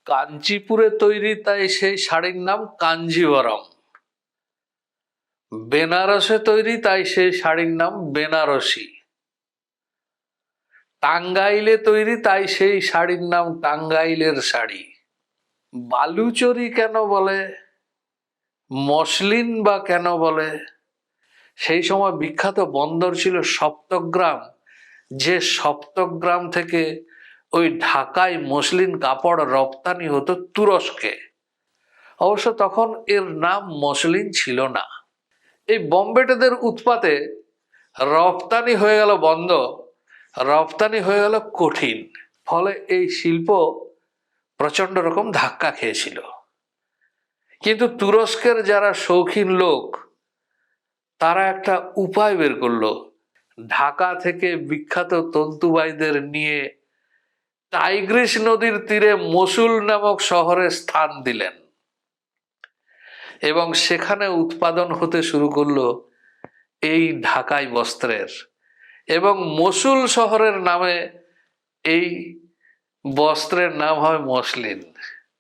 কাঞ্চিপুরে তৈরি তাই সেই শাড়ির নাম কাঞ্জিভরম। বেনারসে তৈরি তাই সেই শাড়ির নাম বেনারসি। টাঙ্গাইলে তৈরি তাই সেই শাড়ির নাম টাঙ্গাইলের শাড়ি। বালুচরি কেন বলে, মসলিন বা কেন বলে? সেই সময় বিখ্যাত বন্দর ছিল সপ্তগ্রাম, যে সপ্তগ্রাম থেকে ওই ঢাকায় মসলিন কাপড় রপ্তানি হতো তুরস্কে। অবশ্য তখন এর নাম মসলিন ছিল না। এই বোম্বেটেদের উৎপাতে রপ্তানি হয়ে গেল বন্ধ, রপ্তানি হয়ে গেল কঠিন। ফলে এই শিল্প প্রচন্ড রকম ধাক্কা খেয়েছিল। কিন্তু তুরস্কের যারা শৌখিন লোক, তারা একটা উপায় বের করলো। ঢাকা থেকে বিখ্যাত তন্তুবাইদের নিয়ে টাইগ্রিস নদীর তীরে মসুল নামক শহরে স্থান দিলেন এবং সেখানে উৎপাদন হতে শুরু করলো এই ঢাকাই বস্ত্রের। এবং মসুল শহরের নামে এই বস্ত্রের নাম হয় মসলিন।